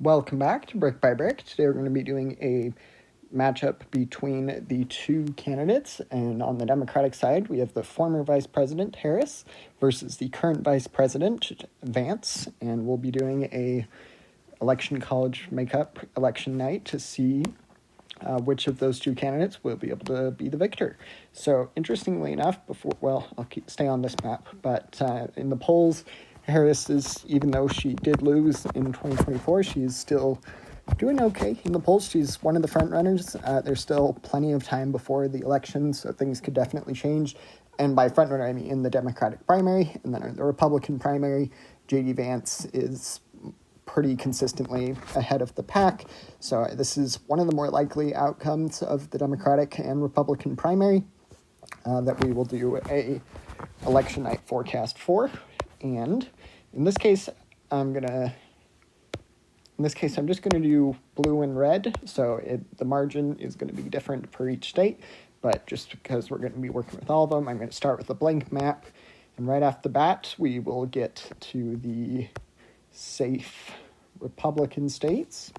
Welcome back to Brick by Brick. Today we're going to be doing a matchup between the two candidates, and on the Democratic side we have the former Vice President Harris versus the current Vice President Vance, and we'll be doing a election college makeup election night to see which of those two candidates will be able to be the victor. So interestingly enough, I'll stay on this map, but in the polls, Harris is, even though she did lose in 2024, she's still doing okay in the polls. She's one of the front runners. There's still plenty of time before the election, so things could definitely change. And by front runner, I mean in the Democratic primary, and then in the Republican primary, J.D. Vance is pretty consistently ahead of the pack. So this is one of the more likely outcomes of the Democratic and Republican primary that we will do a election night forecast for. And in this case, I'm just gonna do blue and red. So the margin is gonna be different for each state, but just because we're gonna be working with all of them, I'm gonna start with a blank map. And right off the bat, we will get to the safe Republican states.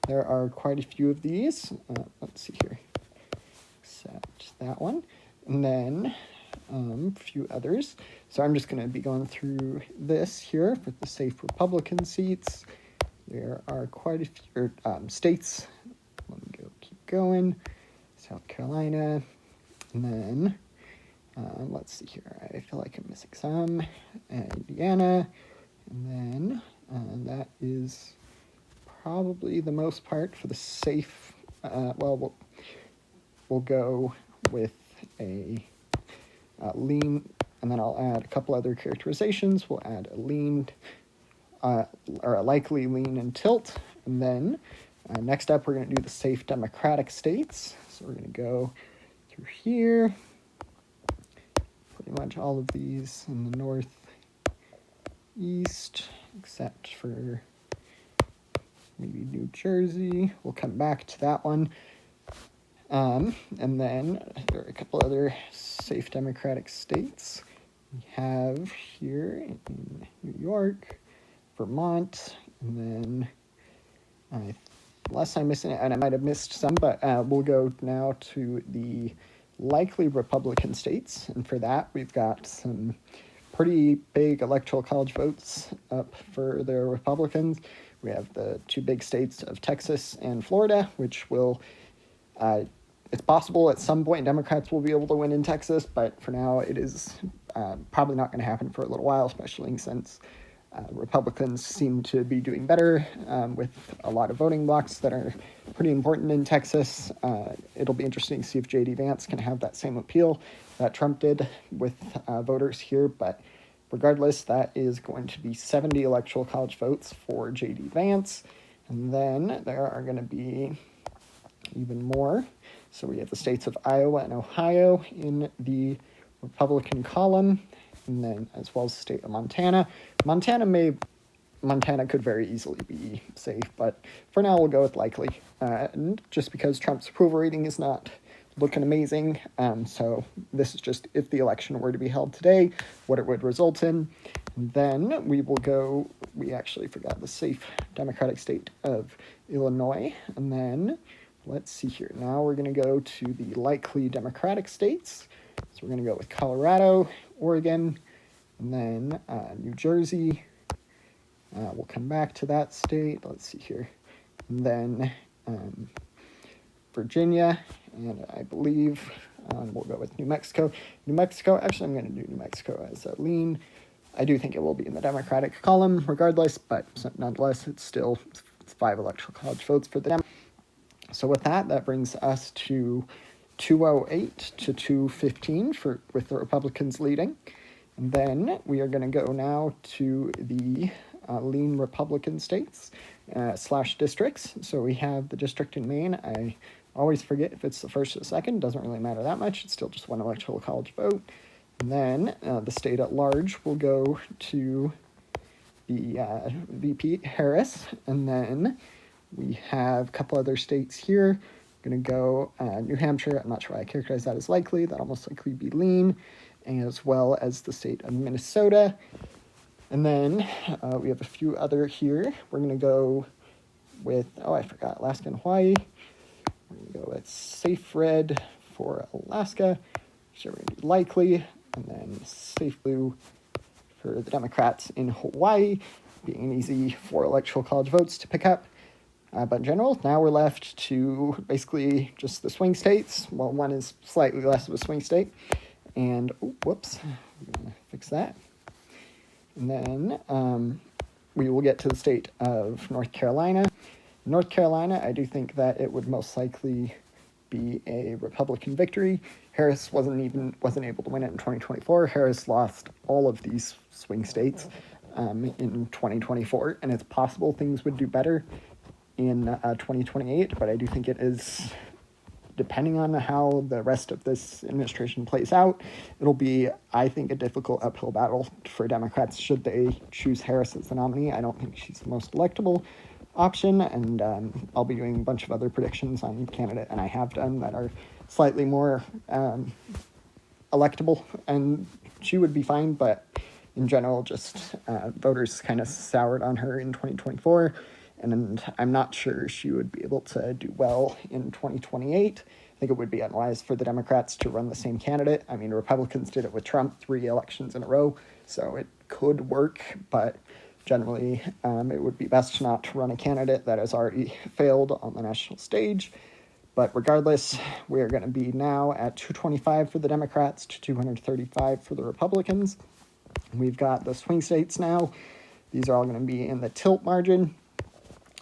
There are quite a few of these. Let's see here, except that one. And then a few others. So I'm just going to be going through this here with the safe Republican seats. There are quite a few states. Let me keep going. South Carolina. And then, let's see here. I feel like I'm missing some. Indiana. And then that is probably the most part for the safe. We'll go with a lean, and then I'll add a couple other characterizations. We'll add a lean, or a likely lean and tilt. And then next up, we're going to do the safe Democratic states. So we're going to go through here. Pretty much all of these in the northeast, except for maybe New Jersey. We'll come back to that one. And then there are a couple other safe Democratic states. We have here in New York, Vermont, and then unless I'm missing it, and I might have missed some, but we'll go now to the likely Republican states. And for that, we've got some pretty big electoral college votes up for the Republicans. We have the two big states of Texas and Florida, which will, it's possible at some point Democrats will be able to win in Texas, but for now it is probably not going to happen for a little while, especially since Republicans seem to be doing better with a lot of voting blocks that are pretty important in Texas. It'll be interesting to see if J.D. Vance can have that same appeal that Trump did with voters here, but regardless, that is going to be 70 electoral college votes for J.D. Vance, and then there are going to be even more. So we have the states of Iowa and Ohio in the Republican column, and then as well as the state of Montana. Montana could very easily be safe, but for now we'll go with likely, and just because Trump's approval rating is not looking amazing, so this is just if the election were to be held today, what it would result in. And then we actually forgot the safe Democratic state of Illinois, and then let's see here. Now we're going to go to the likely Democratic states. So we're going to go with Colorado, Oregon, and then New Jersey. We'll come back to that state. Let's see here. And then Virginia, and I believe we'll go with New Mexico. New Mexico, actually I'm going to do New Mexico as a lean. I do think it will be in the Democratic column regardless, but nonetheless, it's 5 electoral college votes for the Democrats. So with that brings us to 208 to 215 with the Republicans leading. And then we are going to go now to the lean Republican states / districts. So we have the district in Maine. I always forget if it's the first or the second. Doesn't really matter that much. It's still just one electoral college vote. And then the state at large will go to the VP Harris. And then we have a couple other states here. Going to go New Hampshire. I'm not sure why I characterize that as likely. That almost likely be lean, as well as the state of Minnesota. And then we have a few other here. We're going to go with, I forgot, Alaska and Hawaii. We're going to go with safe red for Alaska, which are going to be likely, and then safe blue for the Democrats in Hawaii, being an easy 4 electoral college votes to pick up. But in general, now we're left to basically just the swing states. Well, one is slightly less of a swing state. And, whoops, I'm going to fix that. And then we will get to the state of North Carolina. North Carolina, I do think that it would most likely be a Republican victory. Harris wasn't able to win it in 2024. Harris lost all of these swing states in 2024, and it's possible things would do better in 2028, but I do think it is, depending on how the rest of this administration plays out, it'll be, I think, a difficult uphill battle for Democrats should they choose Harris as the nominee. I don't think she's the most electable option, and I'll be doing a bunch of other predictions on candidate, and I have done, that are slightly more electable, and she would be fine, but in general, just voters kind of soured on her in 2024, and I'm not sure she would be able to do well in 2028. I think it would be unwise for the Democrats to run the same candidate. I mean, Republicans did it with Trump 3 elections in a row, so it could work, but generally it would be best not to run a candidate that has already failed on the national stage. But regardless, we're going to be now at 225 for the Democrats to 235 for the Republicans. We've got the swing states now. These are all going to be in the tilt margin.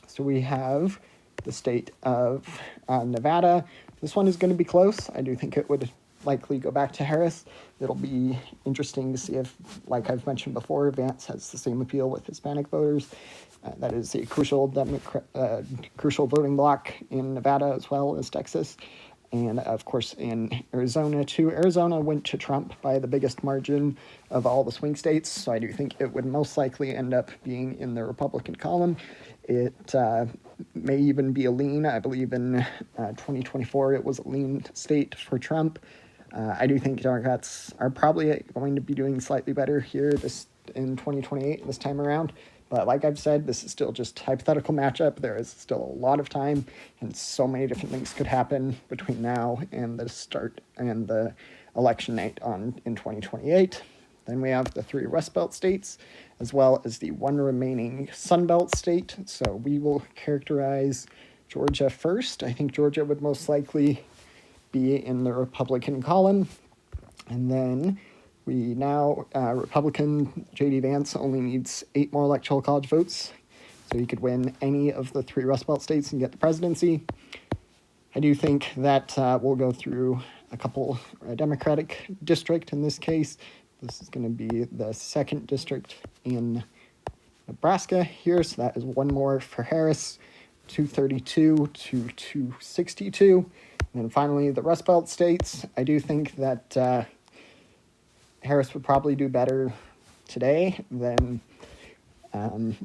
So we have the state of Nevada. This one is going to be close. I do think it would likely go back to Harris. It'll be interesting to see if, like I've mentioned before, Vance has the same appeal with Hispanic voters. That is a crucial voting bloc in Nevada as well as Texas. And, of course, in Arizona, too. Arizona went to Trump by the biggest margin of all the swing states, so I do think it would most likely end up being in the Republican column. It may even be a lean. I believe in 2024 it was a lean state for Trump. I do think Democrats are probably going to be doing slightly better here in 2028 this time around. But like I've said, this is still just a hypothetical matchup. There is still a lot of time, and so many different things could happen between now and the start and the election night in 2028. Then we have the 3 Rust Belt states, as well as the 1 remaining Sun Belt state. So we will characterize Georgia first. I think Georgia would most likely be in the Republican column. And then we now, Republican J.D. Vance only needs 8 more electoral college votes, so he could win any of the 3 Rust Belt states and get the presidency. I do think that we'll go through a couple Democratic district in this case. This is going to be the 2nd district in Nebraska here, so that is 1 more for Harris, 232 to 262. And then finally, the Rust Belt states. I do think that Harris would probably do better today than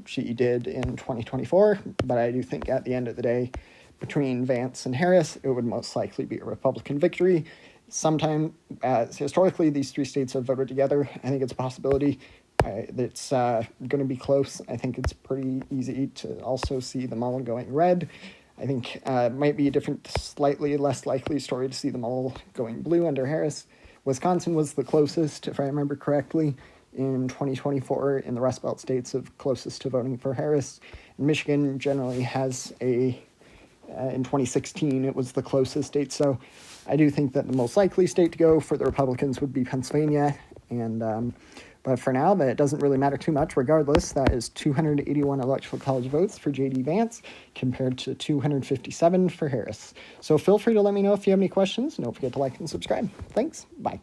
she did in 2024, but I do think at the end of the day, between Vance and Harris, it would most likely be a Republican victory. Historically, these 3 states have voted together. I think it's a possibility. It's going to be close. I think it's pretty easy to also see them all going red. I think it might be a different, slightly less likely story to see them all going blue under Harris. Wisconsin was the closest, if I remember correctly, in 2024 in the Rust Belt states of closest to voting for Harris. Michigan generally has in 2016, it was the closest state. So I do think that the most likely state to go for the Republicans would be Pennsylvania. But for now, that doesn't really matter too much. Regardless, that is 281 electoral college votes for J.D. Vance compared to 257 for Harris. So feel free to let me know if you have any questions. Don't forget to like and subscribe. Thanks. Bye.